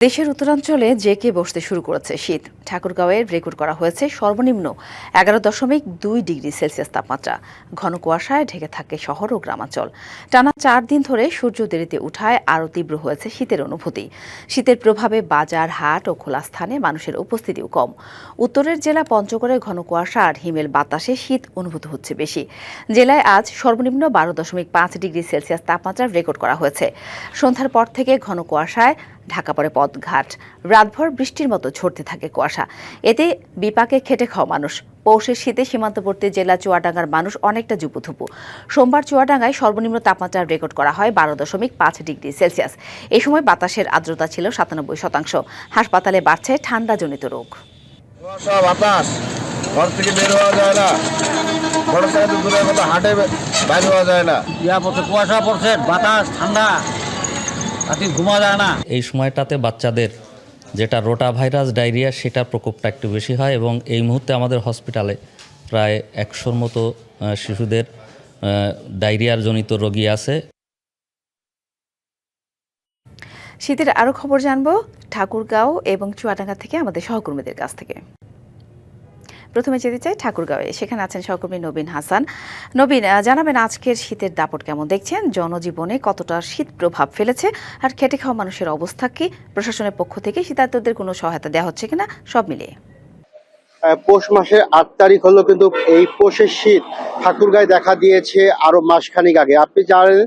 দেশের উত্তরাঞ্চলে জেঁকে বসতে শুরু করেছে শীত। ঠাকুরগাঁওয়ে রেকর্ড করা হয়েছে সর্বনিম্ন 11.2 ডিগ্রি সেলসিয়াস তাপমাত্রা। ঘন কুয়াশায় ঢেকে থাকে শহর ও গ্রামাঞ্চল। টানা 4 দিন ধরে সূর্য দেরিতে উঠায় আরও তীব্র হয়েছে শীতের অনুভূতি। শীতের প্রভাবে বাজার, হাট ও খোলা স্থানে মানুষের উপস্থিতিও কম। উত্তরের জেলা পঞ্চগড়ে ঘন কুয়াশা আর হিমেল বাতাসে শীত অনুভূত হচ্ছে বেশি। জেলায় আজ সর্বনিম্ন 12.5 ডিগ্রি সেলসিয়াস তাপমাত্রা রেকর্ড করা হয়েছে। সন্ধ্যার পর থেকে ঘন কুয়াশায় ঢাকা পড়ে পথঘাট। রাতভর বৃষ্টির মতো ঝরতে থাকে কুয়াশা। এতে বিপাকে খেটে খাওয়া মানুষ। পৌষের শীতে সীমান্তবর্তী জেলা চুয়াডাঙ্গার মানুষ অনেকটা জুপুথুপু। সোমবার চুয়াডাঙ্গায় সর্বনিম্ন তাপমাত্রা রেকর্ড করা হয় 12.5 ডিগ্রি সেলসিয়াস। এ সময় বাতাসের আর্দ্রতা ছিল 97%। হাসপাতালে বাড়ছে ঠান্ডাজনিত রোগ। বাতাস ঘর থেকে বের হওয়া যায় না, দূরের কথা হাটে বাইর হওয়া যায় না। কুয়াশা পড়ছে, বাতাস ঠান্ডা, ঘুমা যায় না। এই সময়টাতে বাচ্চাদের যেটা রোটা ভাইরাস ডায়রিয়া সেটার প্রকোপটা একটু বেশি হয় এবং এই মুহূর্তে আমাদের হসপিটালে প্রায় 100-র মতো শিশুদের ডায়রিয়ার জনিত রোগী আছে। শীতের আরও খবর জানবো ঠাকুরগাঁও এবং চুয়াডাঙ্গা থেকে আমাদের সহকর্মীদের কাছ থেকে। প্রথমে যেতে চাই ঠাকুরগাঁওয়ে, সেখানে আছেন সহকর্মী নবীন হাসান। নবীন, জানাবেন আজকের শীতের দাপট কেমন দেখছেন, জনজীবনে কতটা শীত প্রভাব ফেলেছে, আর খেটে খাওয়া মানুষের অবস্থা কি, প্রশাসনের পক্ষ থেকে শীতার্তদের কোনো সহায়তা দেওয়া হচ্ছে কিনা, সব মিলিয়ে। পৌষ মাসের 8 তারিখ হলো কিন্তু এই পৌষের শীত ঠাকুরগাঁয়ে দেখা দিয়েছে আরো মাসখানিক আগে। আপনি জানেন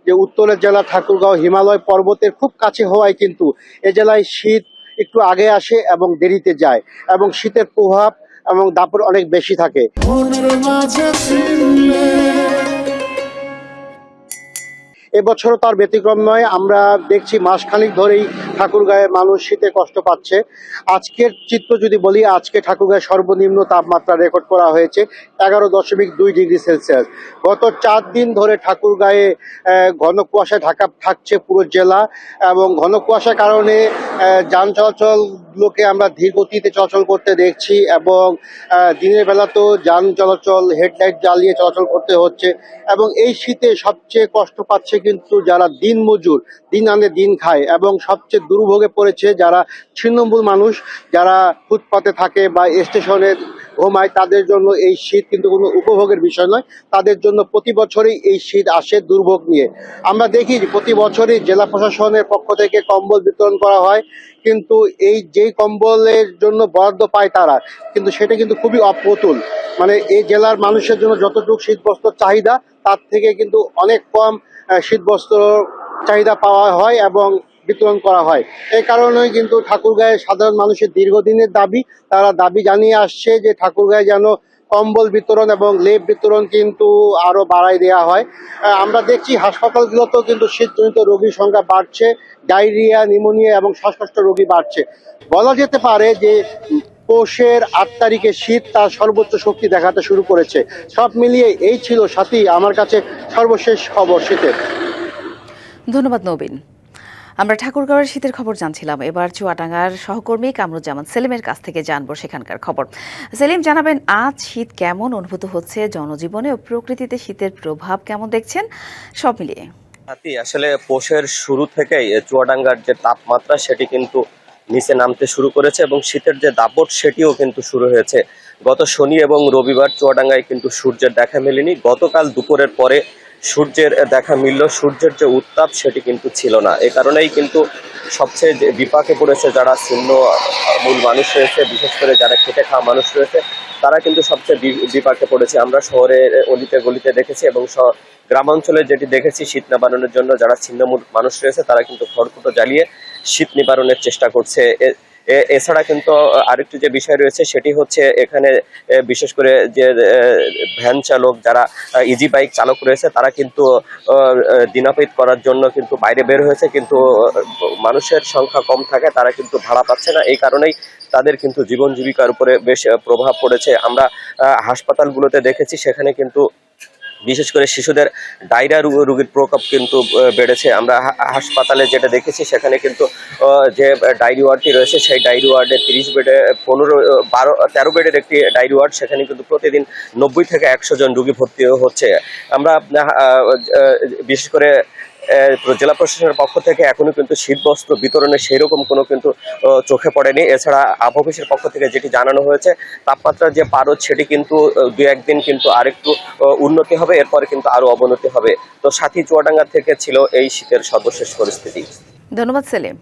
যে উত্তরের জেলা ঠাকুরগাঁও হিমালয় পর্বতের খুব কাছে হওয়ায় কিন্তু এ জেলায় শীত একটু আগে আসে এবং দেরিতে যায়, এবং শীতের প্রভাব এবং দাপট অনেক বেশি থাকে। এবছরও তার ব্যতিক্রম নয়। আমরা দেখছি মাসখানিক ধরেই ঠাকুরগাঁয়ে মানুষ শীতে কষ্ট পাচ্ছে। আজকের চিত্র যদি বলি, আজকে ঠাকুরগাঁয়ে সর্বনিম্ন তাপমাত্রা রেকর্ড করা হয়েছে 11.2 ডিগ্রি সেলসিয়াস। গত 4 দিন ধরে ঠাকুরগাঁয়ে ঘন কুয়াশায় ঢাকা থাকছে পুরো জেলা, এবং ঘন কুয়াশার কারণে যান চলাচলগুলোকে আমরা ধীর গতিতে চলাচল করতে দেখছি, এবং দিনের বেলাতেও যান চলাচল হেডলাইট জ্বালিয়ে চলাচল করতে হচ্ছে। এবং এই শীতে সবচেয়ে কষ্ট পাচ্ছে কিন্তু যারা দিন মজুর, দিন আনে দিন খায়, এবং সবচেয়ে দুর্ভোগে পড়েছে যারা ছিন্নমূল মানুষ, যারা ফুটপাতে থাকে বা স্টেশনে ঘুমায়। তাদের জন্য এই শীত কিন্তু কোনো উপভোগের বিষয় নয়। তাদের জন্য প্রতি বছরই এই শীত আসে দুর্ভোগ নিয়ে। আমরা দেখি প্রতি বছরই জেলা প্রশাসনের পক্ষ থেকে কম্বল বিতরণ করা হয়, কিন্তু এই যেই কম্বলের জন্য বরাদ্দ পায় তারা, কিন্তু সেটা কিন্তু খুবই অপ্রতুল। মানে এই জেলার মানুষের জন্য যতটুকু শীতবস্ত্র চাহিদা তার থেকে কিন্তু অনেক কম শীতবস্ত্র চাহিদা পাওয়া হয় এবং বিতরণ করা হয়। এই কারণেই কিন্তু ঠাকুরগাঁয়ের সাধারণ মানুষের দীর্ঘদিনের দাবি, তারা দাবি জানিয়ে আসছে যে ঠাকুরগাঁয়ে যেন কম্বল বিতরণ এবং লেপ বিতরণ কিন্তু আরো বাড়াই দেওয়া হয়। আমরা দেখছি হাসপাতালগুলোতেও কিন্তু শীতজনিত রোগীর সংখ্যা বাড়ছে, ডায়রিয়া, নিউমোনিয়া এবং শ্বাসকষ্ট রোগী বাড়ছে। বলা যেতে পারে যে পৌষের 8 তারিখে শীত তার সর্বোচ্চ শক্তি দেখাতে শুরু করেছে। সব মিলিয়ে এই ছিল সাথী আমার কাছে সর্বশেষ খবর শীতের। ধন্যবাদ নবীন। আমরা ঠাকুরগাঁওয়ের শীতের খবর জানছিলাম। এবার চুয়াডাঙ্গার সহকর্মী কামরুজ্জামান সেলিমের কাছ থেকে জানবো সেখানকার খবর। সেলিম, জানাবেন আজ শীত কেমন অনুভূত হচ্ছে জনজীবনে ও প্রকৃতিতে শীতের প্রভাব কেমন দেখছেন, সব মিলিয়ে। আসলে পৌষের শুরু থেকেই চুয়াডাঙ্গার যে তাপমাত্রা সেটি কিন্তু নিচে নামতে শুরু করেছে, এবং শীতের যে দাপট সেটিও কিন্তু শুরু হয়েছে। গত শনি এবং রবিবার চুয়াডাঙ্গায় কিন্তু সূর্যের দেখা মেলেনি। গতকাল দুপুরের পরে সূর্যের দেখা মিলল, সূর্যের যে উত্তাপ সেটি কিন্তু ছিল না। এ কারণেই কিন্তু সবচেয়ে বিপাকে পড়েছে যারা ছিন্নমূল মানুষ রয়েছে, বিশেষ করে যারা খেটে খাওয়া মানুষ রয়েছে, তারা কিন্তু সবচেয়ে বিপাকে পড়েছে। আমরা শহরের অলিতে গলিতে দেখেছি, এবং গ্রামাঞ্চলে যেটি দেখেছি, শীত নিবারণের জন্য যারা ছিন্নমূল মানুষ রয়েছে তারা কিন্তু খড়কুটো জ্বালিয়ে শীত নিবারণের চেষ্টা করছে। এছাড়া কিন্তু আরেকটি যে বিষয় রয়েছে সেটি হচ্ছে এখানে বিশেষ করে যে ভ্যান চালক, যারা ইজি বাইক চালক রয়েছে, তারা কিন্তু দিনাপিত করার জন্য কিন্তু বাইরে বের হয়েছে, কিন্তু মানুষের সংখ্যা কম থাকে, তারা কিন্তু ভাড়া পাচ্ছে না। এই কারণেই তাদের কিন্তু জীবন জীবিকার উপরে বেশ প্রভাব পড়েছে। আমরা হাসপাতালগুলোতে দেখেছি, সেখানে কিন্তু বিশেষ করে শিশুদের ডায়রিয়া রোগীর প্রকোপ কিন্তু বেড়েছে। আমরা হাসপাতালে যেটা দেখেছি সেখানে কিন্তু যে ডায়রি ওয়ার্ডটি রয়েছে সেই ডায়রি ওয়ার্ডে 30 বেডে 13 বেডের একটি ডায়রি ওয়ার্ড, সেখানে কিন্তু প্রতিদিন 90 থেকে 100 জন রোগী ভর্তি হচ্ছে। আমরা বিশেষ করে জেলা প্রশাসনের পক্ষ থেকে এখনো কিন্তু শীতবস্ত্র বিতরণে সেই রকম কোনো কিন্তু চোখে পড়েনি। এছাড়া আবহাওয়া অফিসের পক্ষ থেকে যেটি জানানো হয়েছে, তাপমাত্রার যে পারদ সেটি কিন্তু 2-1 দিন কিন্তু আরেকটু উন্নতি হবে, এরপরে কিন্তু আরো অবনতি হবে। তো সাথী চুয়াডাঙ্গা থেকে ছিল এই শীতের সর্বশেষ পরিস্থিতি। ধন্যবাদ সেলিম।